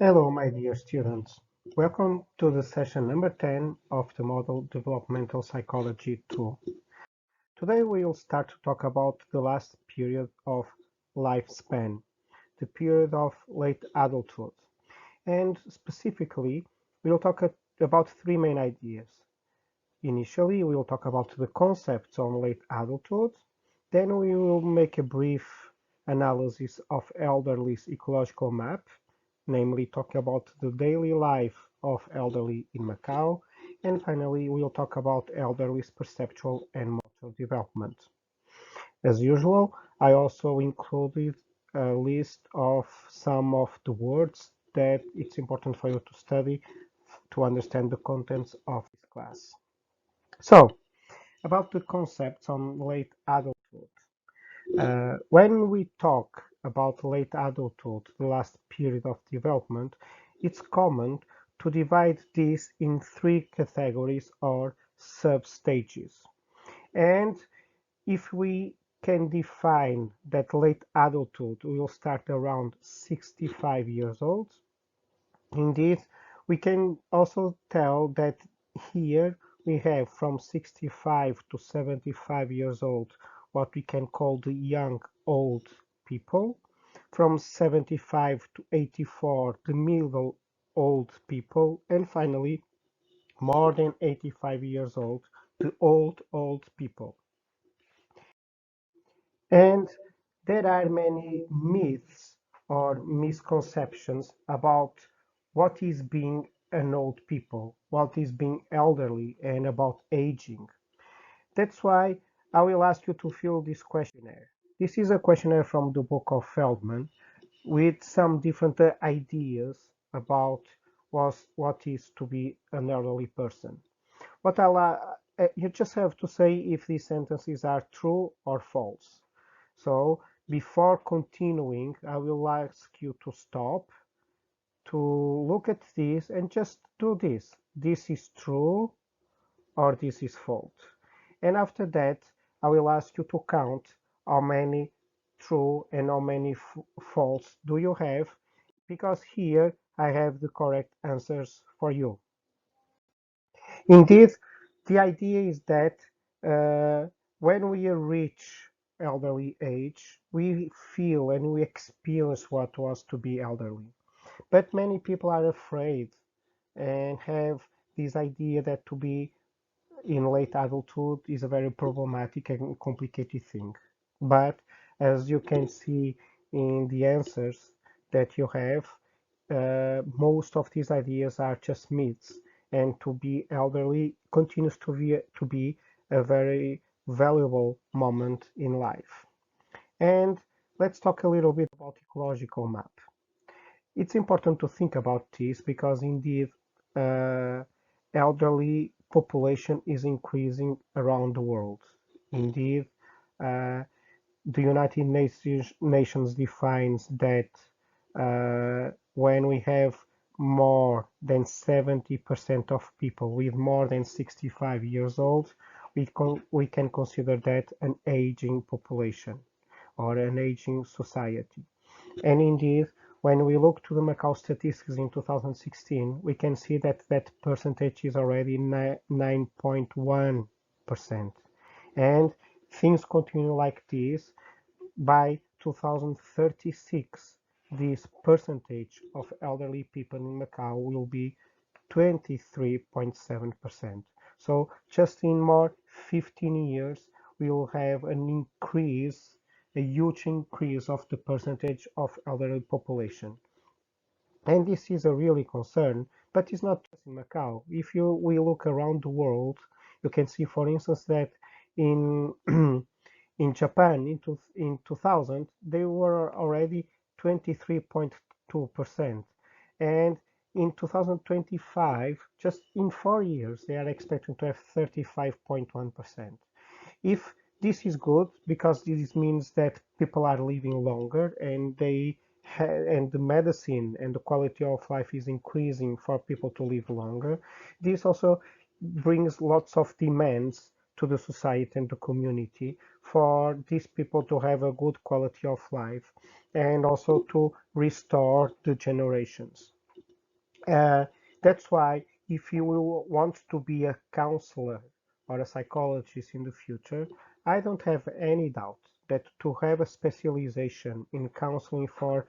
Hello, my dear students. Welcome to the session number 10 of the Model Developmental Psychology 2. Today we will start to talk about the last period of lifespan, the period of late adulthood. And specifically, we will talk about three main ideas. Initially, we will talk about the concepts on late adulthood. Then we will make a brief analysis of elderly's ecological map, namely talking about the daily life of elderly in Macau. And finally, we'll talk about elderly's perceptual and motor development. As usual, I also included a list of some of the words that it's important for you to study to understand the contents of this class. So, about the concepts on late adulthood. When we talk about late adulthood, the last period of development, it's common to divide this in three categories or sub-stages. And if we can define that late adulthood will start around 65 years old, indeed, we can also tell that here we have from 65 to 75 years old what we can call the young old people, from 75 to 84 the middle old people, and finally more than 85 years old the old people. And there are many myths or misconceptions about what is being an old people, what is being elderly, and about aging. That's why I will ask you to fill this questionnaire. This is a questionnaire from the book of Feldman with some different ideas about what is to be an elderly person. You just have to say if these sentences are true or false. So before continuing, I will ask you to stop, to look at this and just do this. This is true or this is false. And after that, I will ask you to count how many true and how many false do you have, because here I have the correct answers for you. Indeed, the idea is that when we reach elderly age, we feel and we experience what was to be elderly. But many people are afraid and have this idea that to be in late adulthood is a very problematic and complicated thing. But as you can see in the answers that you have, most of these ideas are just myths, and to be elderly continues to be a very valuable moment in life. And let's talk a little bit about ecological map. It's important to think about this because indeed elderly population is increasing around the world. Indeed, uh, the United Nations defines that when we have more than 70% of people with more than 65 years old, we can consider that an aging population or an aging society. And indeed, when we look to the Macau statistics in 2016, we can see that that percentage is already 9.1%. And things continue like this. By 2036, this percentage of elderly people in Macau will be 23.7%. So just in more 15 years, we will have an increase, a huge increase of the percentage of elderly population. And this is a really concern, but it's not just in Macau. If we look around the world, you can see, for instance, that in in Japan in 2000 they were already 23.2%, and in 2025, just in 4 years, they are expecting to have 35.1%. If this is good, because this means that people are living longer and and the medicine and the quality of life is increasing for people to live longer, this also brings lots of demands to the society and the community for these people to have a good quality of life and also to restore the generations. Uh, that's why if you will want to be a counselor or a psychologist in the future, I don't have any doubt that to have a specialization in counseling for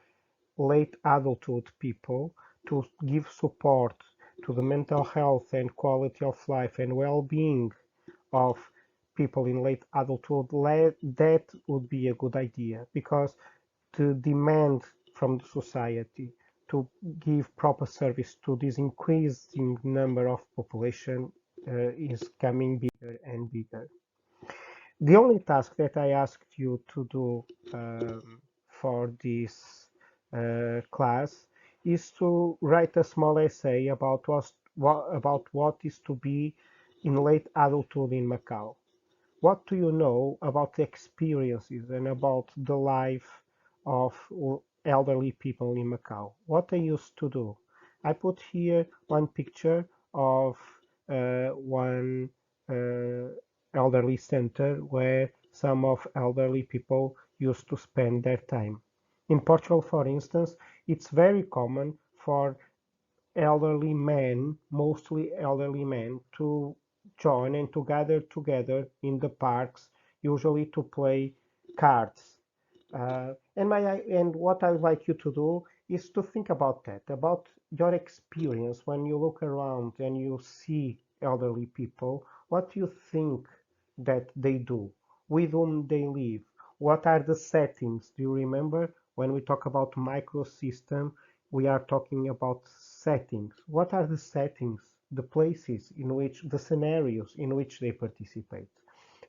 late adulthood people, to give support to the mental health and quality of life and well-being of people in late adulthood, that would be a good idea, because the demand from the society to give proper service to this increasing number of population is coming bigger and bigger. The only task that I asked you to do for this class is to write a small essay about what is to be in late adulthood in Macau. What do you know about the experiences and about the life of elderly people in Macau? What they used to do? I put here one picture of one uh, elderly center where some of elderly people used to spend their time. In Portugal, for instance, it's very common for elderly men, mostly elderly men, to join and to gather together in the parks, usually to play cards. And what I would like you to do is to think about that, about your experience when you look around and you see elderly people. What do you think that they do? With whom they live? What are the settings? Do you remember when we talk about microsystem, we are talking about settings? What are the settings, the places in which, the scenarios in which they participate?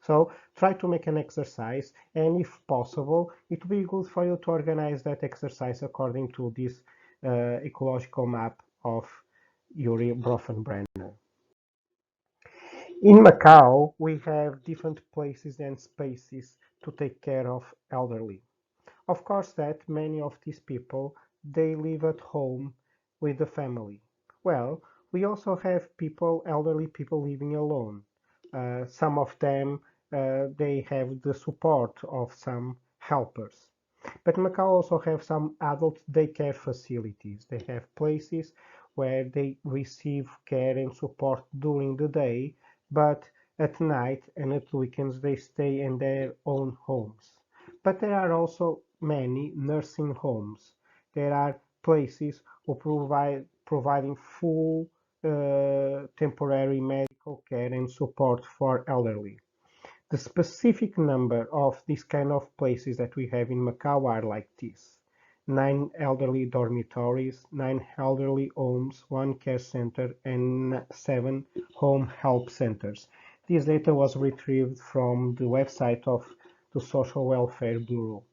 So try to make an exercise, and if possible, it will be good for you to organize that exercise according to this ecological map of Yuri Bronfenbrenner. In Macau, we have different places and spaces to take care of elderly. Of course that many of these people, they live at home with the family. Well, we also have people, elderly people living alone. Some of them, they have the support of some helpers. But Macau also have some adult daycare facilities. They have places where they receive care and support during the day, but at night and at weekends they stay in their own homes. But there are also many nursing homes. There are places who providing full temporary medical care and support for elderly. The specific number of these kind of places that we have in Macau are like this: 9 elderly dormitories, 9 elderly homes, 1 care center, and 7 home help centers. This data was retrieved from the website of the Social Welfare Bureau.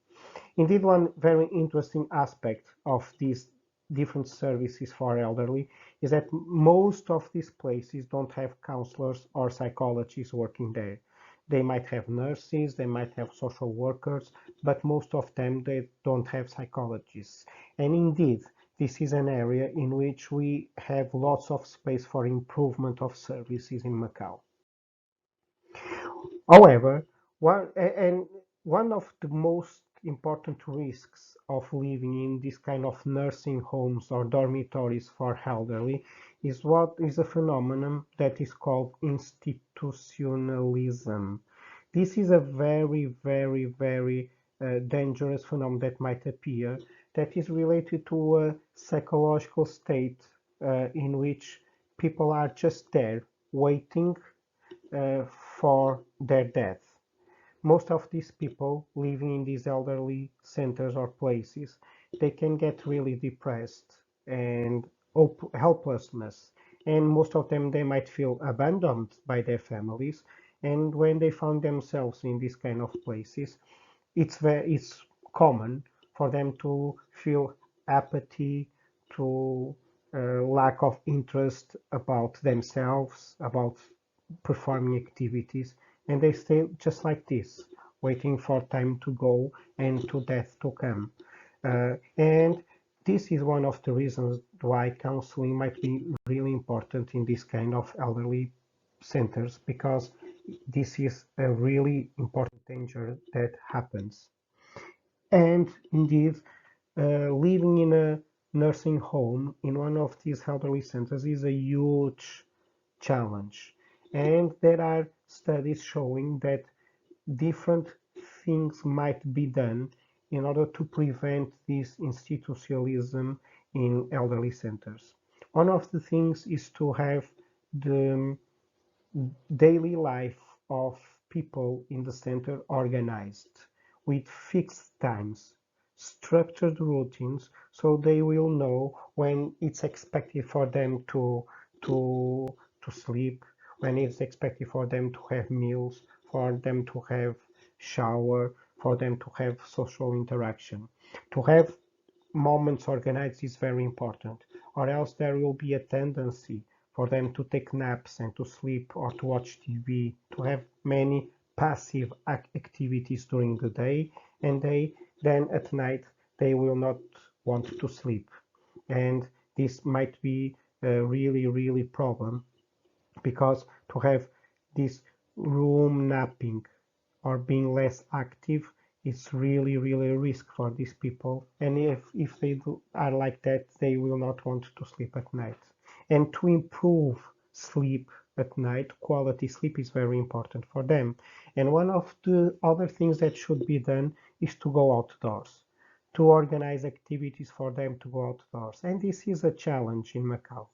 Indeed, one very interesting aspect of these different services for elderly is that most of these places don't have counselors or psychologists working there. They might have nurses, they might have social workers, but most of them they don't have psychologists. And indeed, this is an area in which we have lots of space for improvement of services in Macau. However, one of the most important risks of living in this kind of nursing homes or dormitories for elderly is what is a phenomenon that is called institutionalism. This is a very, very, very dangerous phenomenon that might appear, that is related to a psychological state in which people are just there waiting for their death. Most of these people living in these elderly centers or places, they can get really depressed and helplessness. And most of them, they might feel abandoned by their families. And when they found themselves in these kind of places, it's common for them to feel apathy, to lack of interest about themselves, about performing activities, and they stay just like this, waiting for time to go and to death to come. And this is one of the reasons why counseling might be really important in this kind of elderly centers, because this is a really important danger that happens. And indeed, living in a nursing home in one of these elderly centers is a huge challenge. And there are studies showing that different things might be done in order to prevent this institutionalism in elderly centers. One of the things is to have the daily life of people in the center organized with fixed times, structured routines, so they will know when it's expected for them to to sleep, when it's expected for them to have meals, for them to have shower, for them to have social interaction. To have moments organized is very important, or else there will be a tendency for them to take naps and to sleep or to watch TV, to have many passive activities during the day, and then at night they will not want to sleep. And this might be a really problem, because to have this room napping or being less active, it's really a risk for these people. And if they are like that, they will not want to sleep at night. And to improve sleep at night, quality sleep is very important for them. And one of the other things that should be done is to go outdoors, to organize activities for them to go outdoors. And this is a challenge in Macau,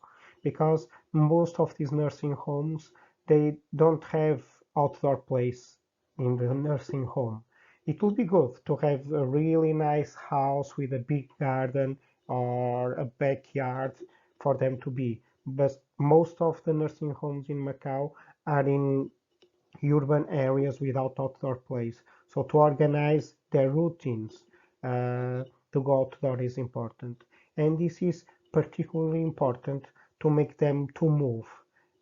because most of these nursing homes, they don't have outdoor place in the nursing home. It would be good to have a really nice house with a big garden or a backyard for them to be. But most of the nursing homes in Macau are in urban areas without outdoor place. So to organize their routines to go outdoor is important. And this is particularly important to make them to move,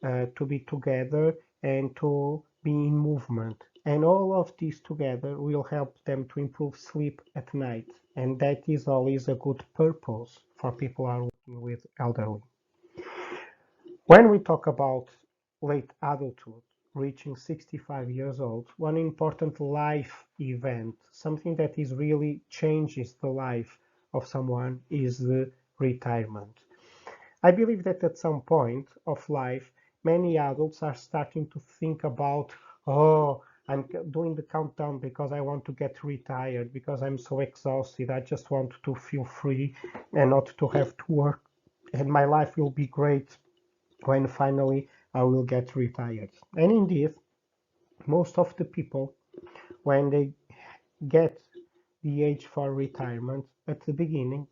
to be together and to be in movement. And all of this together will help them to improve sleep at night. And that is always a good purpose for people who are working with elderly. When we talk about late adulthood, reaching 65 years old, one important life event, something that is really changes the life of someone, is the retirement. I believe that at some point of life, many adults are starting to think about, oh, I'm doing the countdown because I want to get retired, because I'm so exhausted. I just want to feel free and not to have to work, and my life will be great when finally I will get retired. And indeed, most of the people, when they get the age for retirement at the beginning,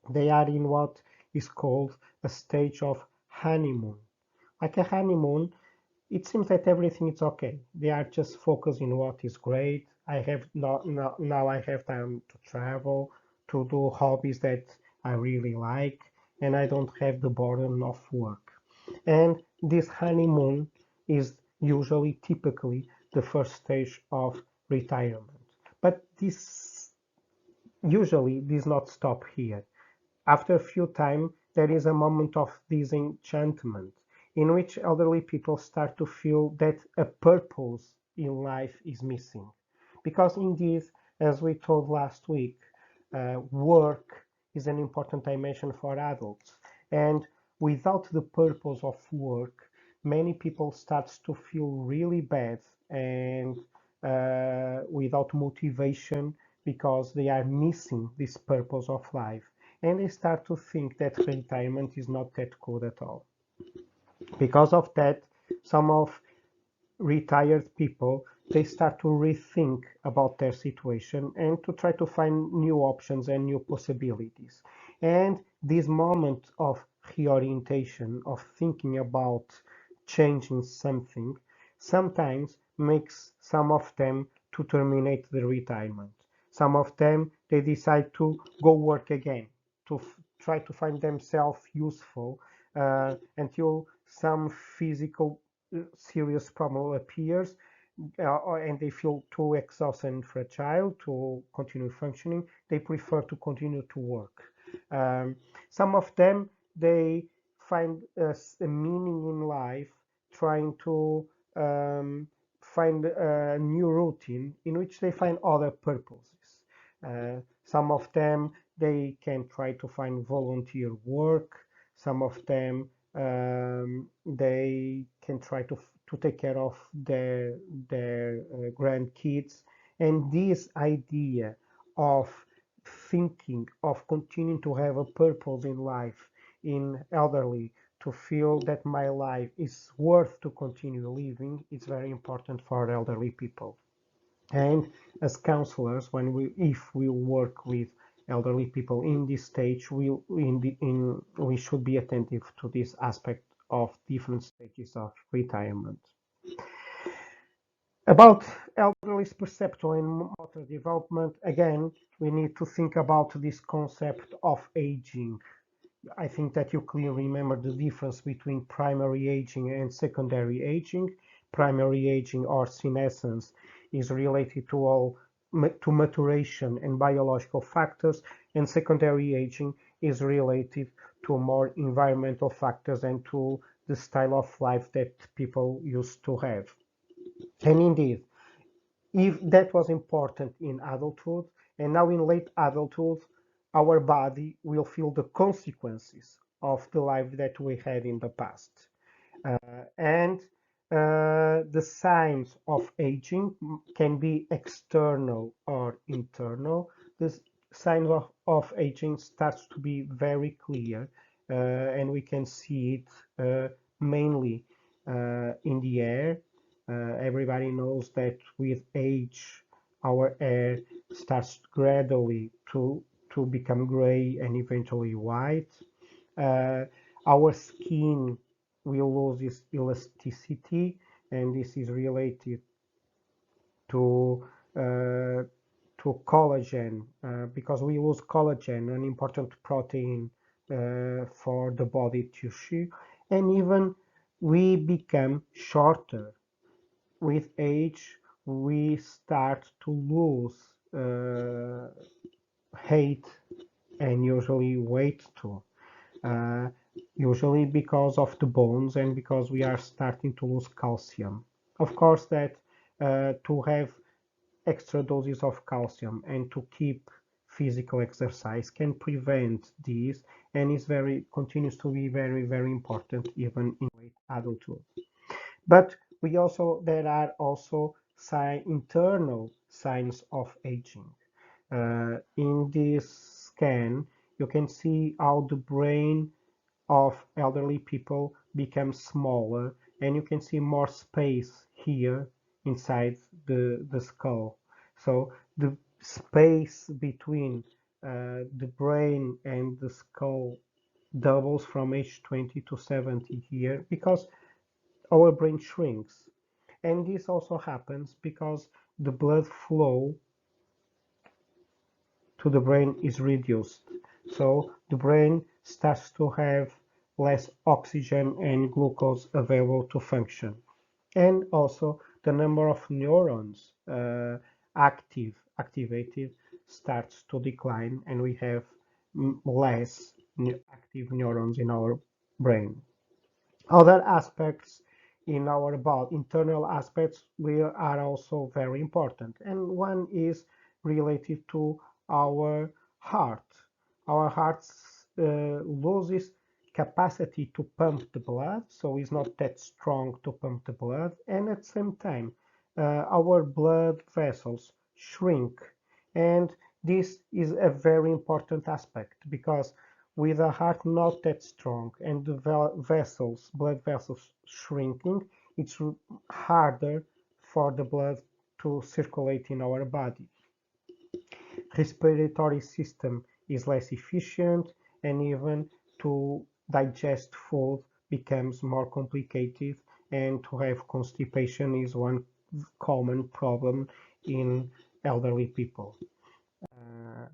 they are in what is called a stage of honeymoon. Like a honeymoon, it seems that everything is okay. They are just focusing on what is great. Now I have time to travel, to do hobbies that I really like, and I don't have the burden of work. And this honeymoon is usually, typically, the first stage of retirement. But this usually does not stop here. After a few time, there is a moment of disenchantment in which elderly people start to feel that a purpose in life is missing. Because indeed, as we told last week, work is an important dimension for adults. And without the purpose of work, many people start to feel really bad and without motivation, because they are missing this purpose of life, and they start to think that retirement is not that good at all. Because of that, some of retired people, they start to rethink about their situation and to try to find new options and new possibilities. And this moment of reorientation, of thinking about changing something, sometimes makes some of them to terminate the retirement. Some of them, they decide to go work again, to try to find themselves useful until some physical serious problem appears, and they feel too exhausted and fragile to continue functioning, they prefer to continue to work. Um, some of them, they find a meaning in life trying to find a new routine in which they find other purposes. Some of them, they can try to find volunteer work. Some of them they can try to take care of their grandkids. And this idea of thinking of continuing to have a purpose in life in elderly, to feel that my life is worth to continue living, is very important for elderly people. And as counselors, if we work with elderly people in this stage, we should be attentive to this aspect of different stages of retirement. About elderly's perceptual and motor development, again, we need to think about this concept of aging. I think that you clearly remember the difference between primary aging and secondary aging. Primary aging, or senescence, is related to maturation and biological factors, and secondary aging is related to more environmental factors and to the style of life that people used to have. And indeed, if that was important in adulthood, and now in late adulthood, our body will feel the consequences of the life that we had in the past. And the signs of aging can be external or internal. The signs of aging starts to be very clear, and we can see it mainly in the hair. Everybody knows that with age, our hair starts gradually to become gray and eventually white. Uh, our skin will lose its elasticity, and this is related to uh, to collagen, because we lose collagen, an important protein for the body tissue, and even we become shorter. With age, we start to lose height and usually weight too. Uh, Usually because of the bones and because we are starting to lose calcium. Of course, that to have extra doses of calcium and to keep physical exercise can prevent this, and is very continues to be very important even in late adulthood. But there are also internal signs of aging. In this scan, you can see how the brain of elderly people becomes smaller, and you can see more space here inside the skull. So the space between the brain and the skull doubles from age 20 to 70 here, because our brain shrinks. And this also happens because the blood flow to the brain is reduced. So the brain starts to have less oxygen and glucose available to function. And also the number of neurons activated starts to decline, and we have less active neurons in our brain. Other aspects in our body, internal aspects, are also very important, and one is related to our heart. Our heart loses capacity to pump the blood, so it's not that strong to pump the blood, and at the same time, our blood vessels shrink, and this is a very important aspect, because with a heart not that strong and the blood vessels shrinking, it's harder for the blood to circulate in our body. Respiratory system is less efficient, and even to digest food becomes more complicated, and to have constipation is one common problem in elderly people. Uh,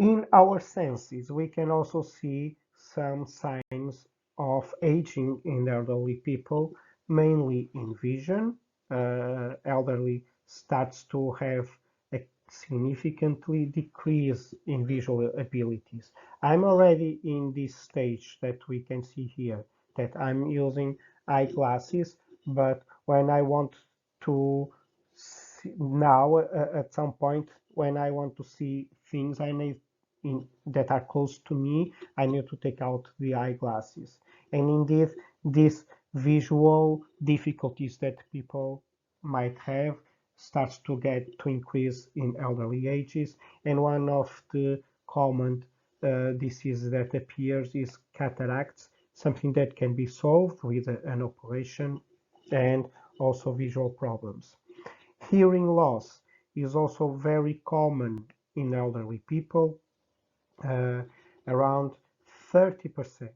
In our senses, we can also see some signs of aging in elderly people, mainly in vision. Elderly starts to have a significantly decrease in visual abilities. I'm already in this stage that we can see here, that I'm using eyeglasses, but when I want to see, now at some point when I want to see things, I need that are close to me, I need to take out the eyeglasses. And indeed, these visual difficulties that people might have starts to increase in elderly ages. And one of the common diseases that appears is cataracts, something that can be solved with an operation, and also visual problems. Hearing loss is also very common in elderly people. uh, Around 30%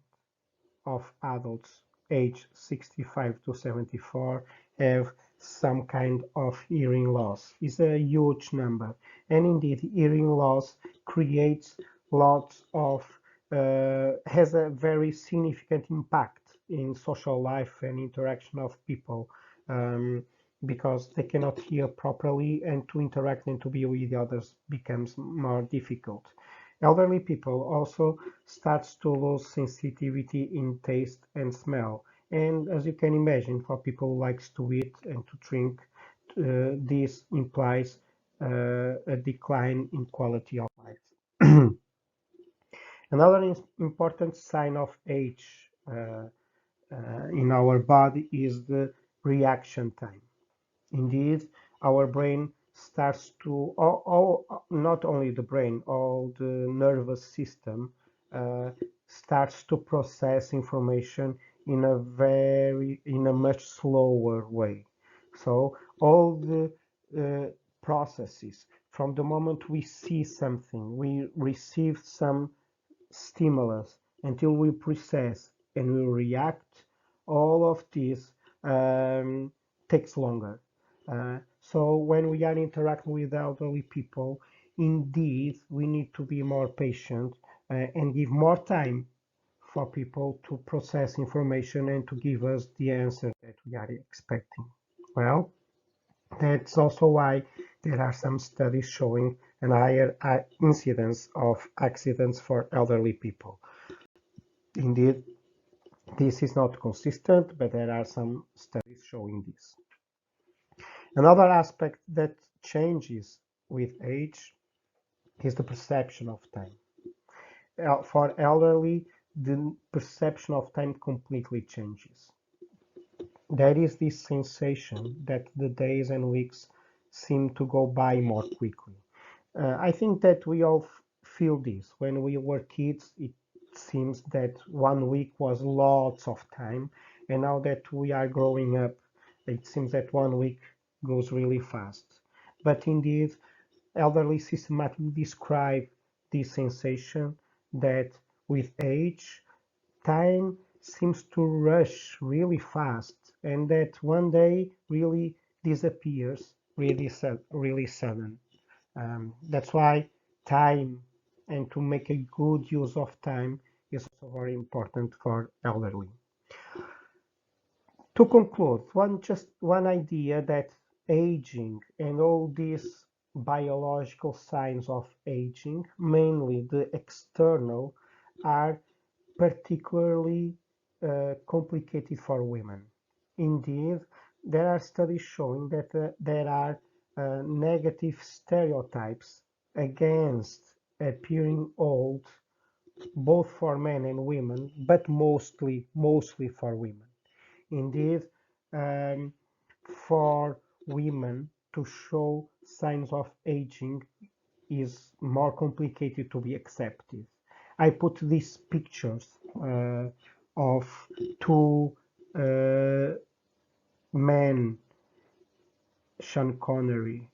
of adults aged 65 to 74 have some kind of hearing loss. It's a huge number. And indeed, hearing loss creates lots of, has a very significant impact in social life and interaction of people, um, because they cannot hear properly, and to interact and to be with others becomes more difficult. Elderly people also starts to lose sensitivity in taste and smell. And as you can imagine, for people who likes to eat and to drink, this implies a decline in quality of life. Another important sign of age in our body is the reaction time. Indeed, our brain starts to, not only the brain, all the nervous system starts to process information in a much slower way. So all the processes, from the moment we see something, we receive some stimulus, until we process and we react, all of this takes longer. So when we are interacting with elderly people, indeed, we need to be more patient and give more time for people to process information and to give us the answer that we are expecting. Well, that's also why there are some studies showing an higher incidence of accidents for elderly people. Indeed, this is not consistent, but there are some studies showing this. Another aspect that changes with age is the perception of time. For elderly, the perception of time completely changes. There is this sensation that the days and weeks seem to go by more quickly. I think that we all feel this. When we were kids, it seems that 1 week was lots of time, and now that we are growing up, it seems that 1 week goes really fast. But indeed, elderly systematically describe this sensation that with age, time seems to rush really fast, and that one day really disappears really sudden. That's why time, and to make a good use of time, is also very important for elderly. To conclude, just one idea that aging and all these biological signs of aging, mainly the external, are particularly complicated for women. Indeed, there are studies showing that there are negative stereotypes against appearing old, both for men and women, but mostly for women. Indeed, um, for women to show signs of aging is more complicated to be accepted. I put these pictures of two uh, men, Sean Connery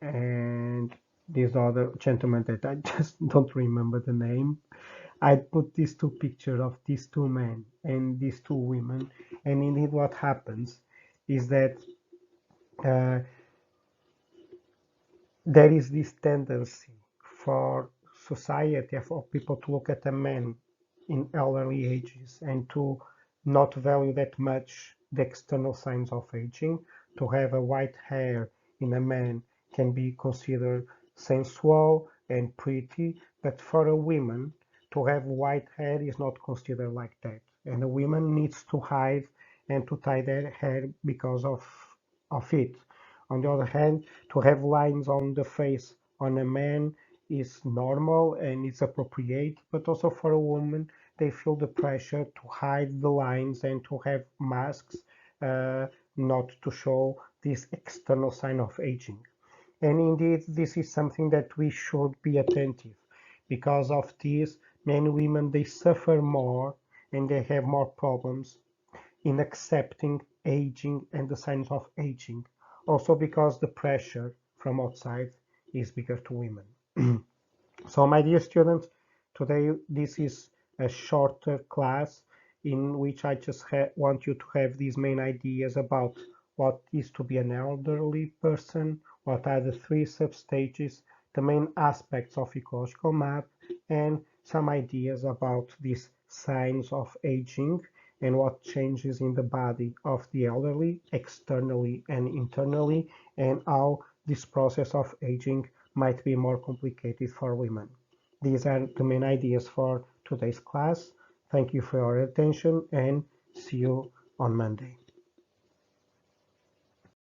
and this other gentleman that I just don't remember the name. I put these two pictures of these two men and these two women, and indeed what happens is that uh, there is this tendency for society, for people to look at a man in elderly ages and to not value that much the external signs of aging. To have a white hair in a man can be considered sensual and pretty, but for a woman, to have white hair is not considered like that. And a woman needs to hide and to tie their hair because of it. On the other hand, to have lines on the face on a man is normal and it's appropriate, but also for a woman, they feel the pressure to hide the lines and to have masks, not to show this external sign of aging. And indeed, this is something that we should be attentive. Because of this, many women, they suffer more and they have more problems in accepting aging and the signs of aging. Also because the pressure from outside is bigger to women. So my dear students, today this is a shorter class in which I just want you to have these main ideas about what is to be an elderly person, what are the three substages, the main aspects of ecological map, and some ideas about these signs of aging and what changes in the body of the elderly externally and internally, and how this process of aging might be more complicated for women. These are the main ideas for today's class. Thank you for your attention and see you on Monday.